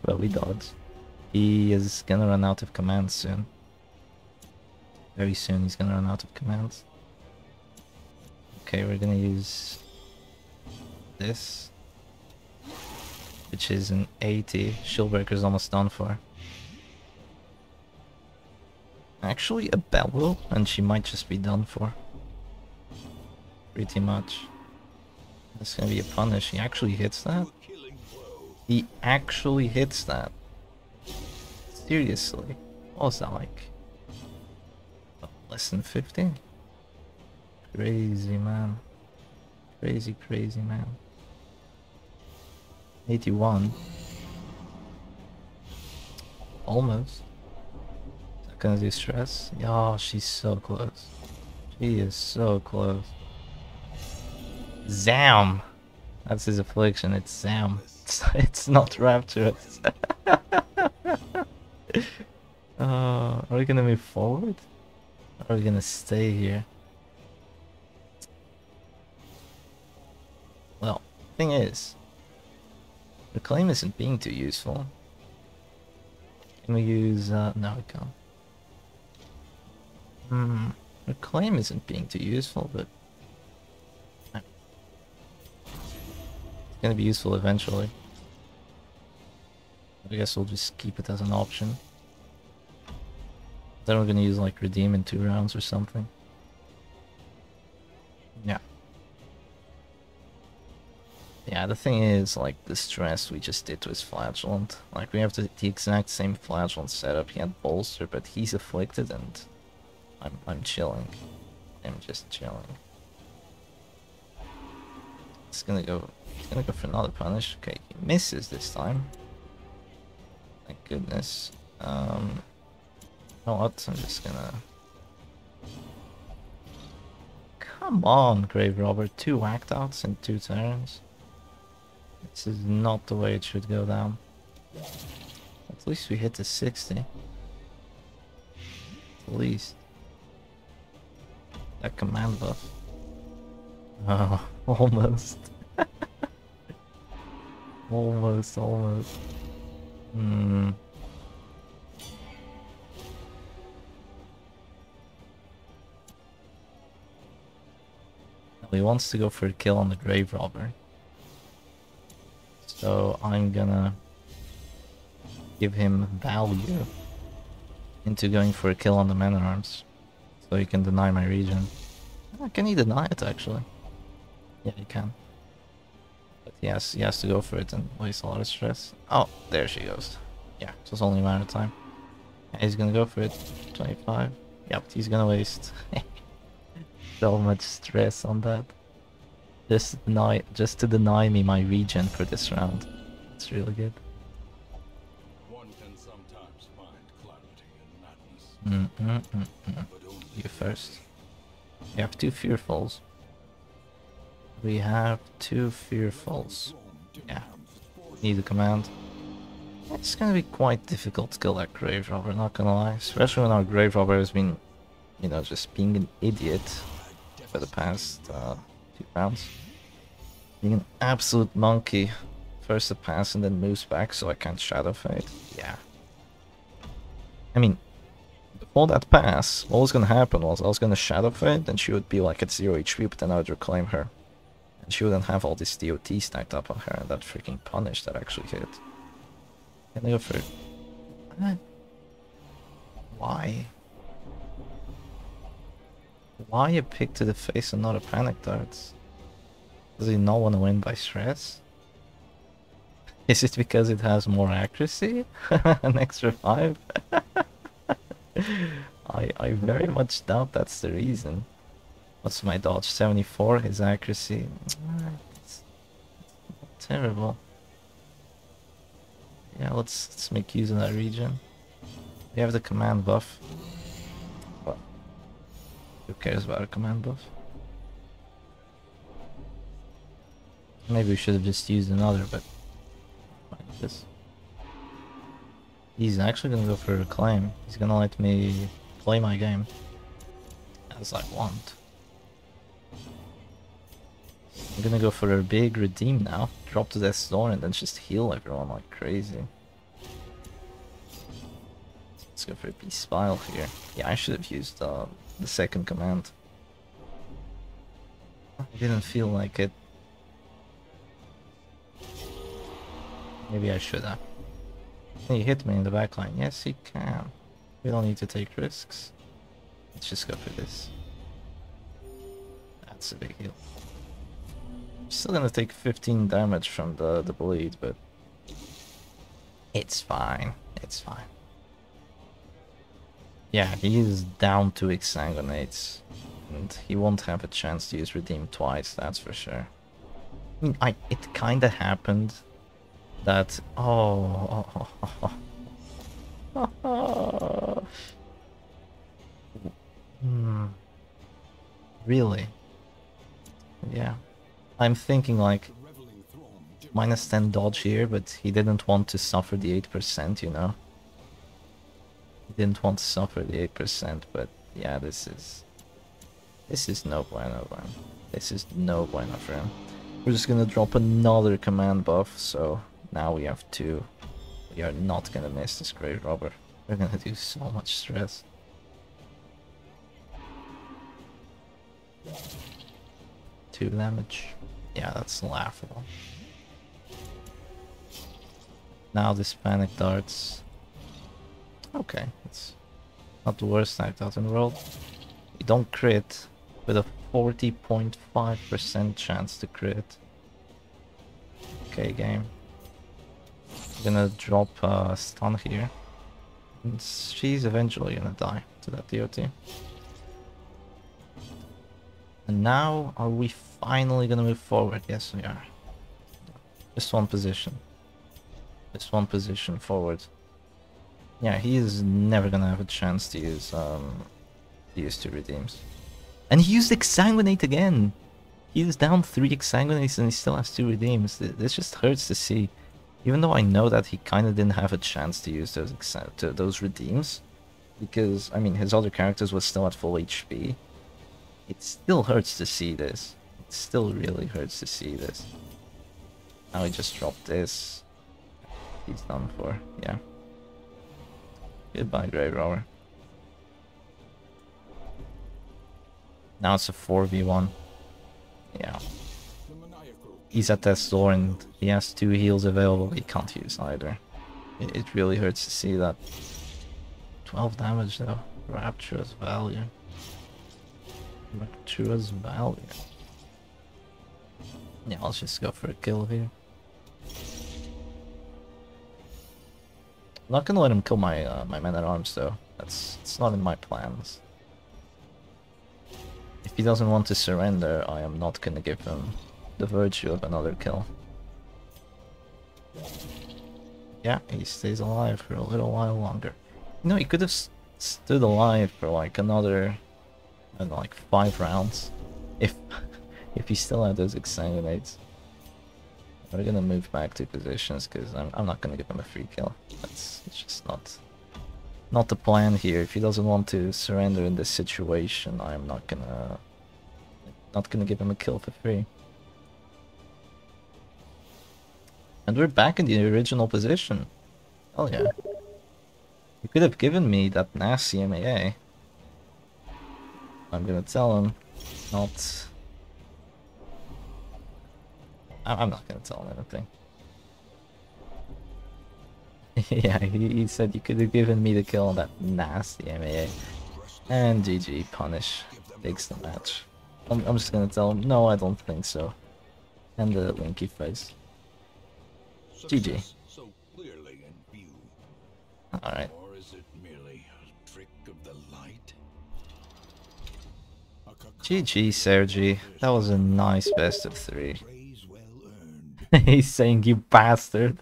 But we dodge. He is gonna run out of commands soon. Very soon he's gonna run out of commands. Okay, we're gonna use this, which is an 80. Shieldbreaker's almost done for. Actually, a bellow, and she might just be done for. Pretty much. That's gonna be a punish. He actually hits that? He actually hits that. Seriously. What was that like? Less than 50? Crazy, man. Crazy, crazy, man. 81. Almost. Is that gonna do stress? Yeah, she's so close. She is so close. Zam! That's his affliction, it's Zam. It's not rapturous. Are we gonna move forward? Or are we gonna stay here? Well, thing is, Reclaim isn't being too useful. Can we use, no we can't. Reclaim isn't being too useful, but it's gonna be useful eventually. I guess we'll just keep it as an option. Then we're gonna use like Redeem in 2 rounds or something. Yeah. Yeah, the thing is, like, the stress we just did to his Flagellant. Like, we have the exact same Flagellant setup. He had Bolster, but he's afflicted and I'm chilling. I'm just chilling. It's gonna go for another punish. Okay, he misses this time. Thank goodness. You know what? I'm just gonna... Come on, Grave Robber. 2 whacked outs in 2 turns. This is not the way it should go down. At least we hit the 60. At least. That command buff. Oh, almost. Almost. He wants to go for a kill on the Grave Robber. So I'm gonna give him value into going for a kill on the Man-at-Arms. So he can deny my region. Can he deny it actually? Yeah, he can. But he has to go for it and waste a lot of stress. Oh, there she goes. Yeah, it was only a matter of time. Yeah, he's gonna go for it. 25. Yep, he's gonna waste so much stress on that. Just to deny me my region for this round. It's really good. One can sometimes find clarity in madness. You first. We have 2 Fearfuls. We have 2 Fearfuls. Yeah. Need a command. It's gonna be quite difficult to kill that Grave Robber, not gonna lie. Especially when our Grave Robber has been, you know, just being an idiot for the past 2 rounds. Being an absolute monkey. First a pass and then moves back so I can't Shadow Fade. Yeah. I mean, before that pass, what was gonna happen was I was gonna Shadow Fade and she would be like at 0 HP, but then I would reclaim her. She wouldn't have all this DOT stacked up on her and that freaking punish that actually hit. Can I go for it? Why? Why a pick to the face and not a panic darts? Does he not want to win by stress? Is it because it has more accuracy? An extra 5? I very much doubt that's the reason. What's my dodge? 74, his accuracy. It's not terrible. Yeah, let's make use of that region. We have the command buff. But who cares about a command buff? Maybe we should have just used another, but like this. He's actually gonna go for a reclaim. He's gonna let me play my game as I want. I'm gonna go for a big redeem now, drop to Death's Door and then just heal everyone like crazy. Let's go for a Beast Spile here. Yeah, I should have used the second command. I didn't feel like it. Maybe I should have. Can he hit me in the backline? Yes, he can. We don't need to take risks. Let's just go for this. That's a big heal. Still gonna take 15 damage from the bleed, but it's fine. It's fine. Yeah, he is down to Exsanguinates, and he won't have a chance to use Redeem twice, that's for sure. I mean, it kinda happened that... Really? Yeah. I'm thinking like minus 10 dodge here, but he didn't want to suffer the 8%, you know? He didn't want to suffer the 8%, but yeah, this is no bueno, man. This is no bueno for him. We're just gonna drop another command buff, so now we have 2. We are not gonna miss this Grave Robber. We're gonna do so much stress. Two damage. Yeah, that's laughable. Now this panic darts. Okay, it's not the worst act out in the world. You don't crit with a 40.5% chance to crit. Okay, game. I'm gonna drop stun here. And she's eventually gonna die to that DOT. And now, are we finally gonna move forward? Yes, we are. Just one position. Just one position forward. Yeah, he is never gonna have a chance to use 2 redeems. And he used Exsanguinate again! He is down 3 Exsanguinates and he still has 2 redeems. This just hurts to see. Even though I know that he kinda didn't have a chance to use those redeems. Because, I mean, his other characters were still at full HP. It still hurts to see this. It still really hurts to see this. Now he just dropped this. He's done for, yeah. Goodbye, Grave Robber. Now it's a 4v1. Yeah. He's at Death's Door and he has 2 heals available. He can't use either. It really hurts to see that. 12 damage though. Rapturous value. Rapturous value. Yeah, I'll just go for a kill here. I'm not gonna let him kill my my man-at-arms though. It's not in my plans. If he doesn't want to surrender, I am not gonna give him the virtue of another kill. Yeah, he stays alive for a little while longer. You know, he could have stood alive for like another, I don't know, like 5 rounds. If he still had those Exsanguinates. We're gonna move back to positions because I'm not gonna give him a free kill. It's just not the plan here. If he doesn't want to surrender in this situation, I'm not gonna give him a kill for free. And we're back in the original position. Oh yeah. You could have given me that nasty MAA. I'm gonna tell him not I'm not gonna tell him anything. Yeah, he said you could have given me the kill on that nasty MAA. And GG, punish, takes the match. I'm just gonna tell him, no, I don't think so. And the winky face. GG. So clearly in view. Alright. Or is it merely a trick of the light? GG, Serge. That was a nice best of 3. Praise well earned. He's saying, you bastard.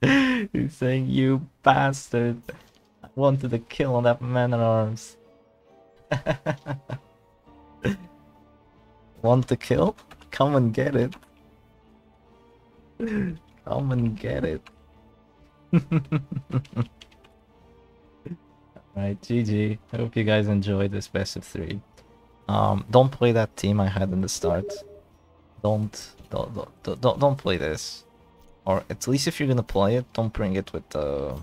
He's saying, you bastard. I wanted a kill on that man at arms. Want the kill? Come and get it. Come and get it. Alright, GG. I hope you guys enjoyed this best of 3. Don't play that team I had in the start. Don't play this. Or at least if you're gonna play it, don't bring it with the...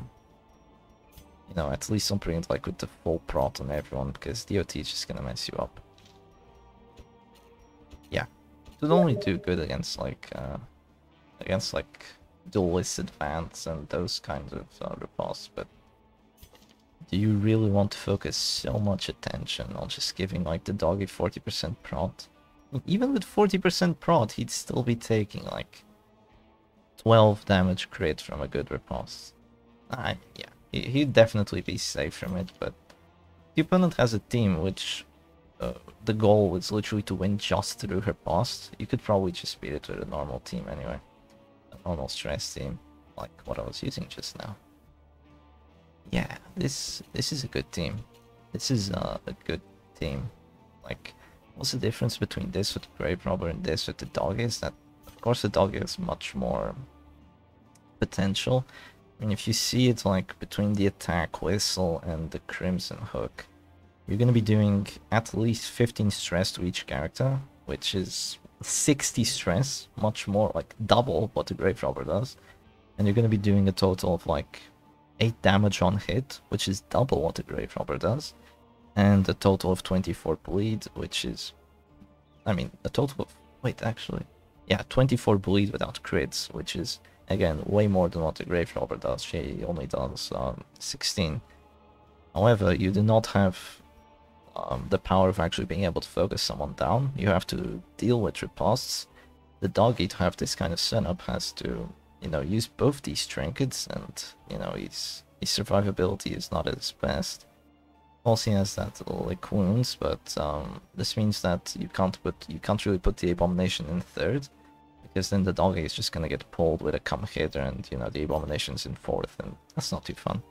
You know, at least don't bring it like with the full prot on everyone, because DOT is just gonna mess you up. Yeah. It would only do good against like duelist advance and those kinds of riposts, but do you really want to focus so much attention on just giving like the doggy 40% prot? Even with 40% prot, he'd still be taking like 12 damage crit from a good riposte. Yeah, he'd definitely be safe from it, but the opponent has a team which the goal was literally to win just through her post. You could probably just beat it with a normal team anyway. A normal stress team, like what I was using just now. Yeah, this is a good team. This is a good team. Like, what's the difference between this with the Grave Robber and this with the dog is that, of course, the dog has much more potential. I mean, if you see it like between the attack whistle and the Crimson Hook, you're gonna be doing at least 15 stress to each character, which is 60 stress, much more, like double what the Grave Robber does. And you're gonna be doing a total of like 8 damage on hit, which is double what the Grave Robber does. And a total of 24 bleed, which is... I mean, a total of... Wait, actually... Yeah, 24 bleed without crits, which is, again, way more than what the Grave Robber does. She only does 16. However, you do not have the power of actually being able to focus someone down. You have to deal with riposts. The doggy, to have this kind of setup, has to, you know, use both these trinkets, and, you know, his survivability is not at its best. Also, he has that lick wounds, but this means that you can't really put the abomination in third, because then the doggy is just gonna get pulled with a come hitter, and you know the abomination's in fourth, and that's not too fun.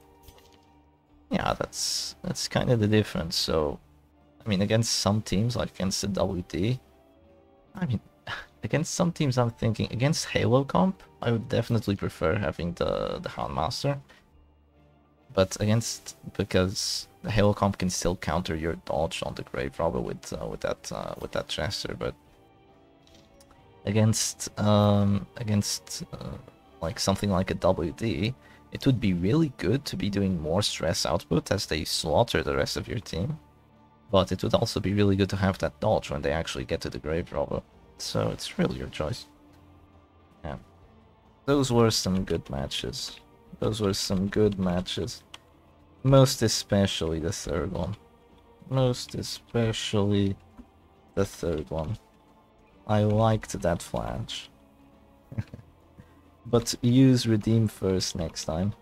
Yeah, that's kind of the difference. So, I mean, against some teams, like against the WD, I mean, against some teams, I'm thinking against Halo comp, I would definitely prefer having the Houndmaster. But because the Halo comp can still counter your dodge on the Grave Robber with that Chester, but against like something like a WD, it would be really good to be doing more stress output as they slaughter the rest of your team. But it would also be really good to have that dodge when they actually get to the Grave Robber. So it's really your choice. Yeah, those were some good matches. Those were some good matches. Most especially the third one. Most especially the third one. I liked that flash. But use redeem first next time.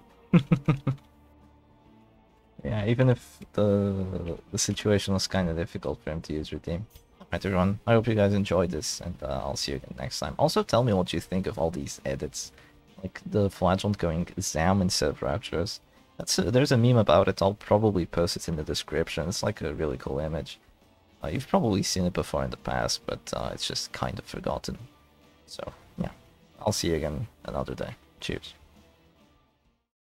Yeah, even if the situation was kind of difficult for him to use redeem. Alright everyone, I hope you guys enjoyed this, and I'll see you again next time. Also tell me what you think of all these edits. Like the flagellant going Zam instead of Rapturous. There's a meme about it, I'll probably post it in the description. It's like a really cool image. You've probably seen it before in the past, but it's just kind of forgotten. So, yeah. I'll see you again another day. Cheers.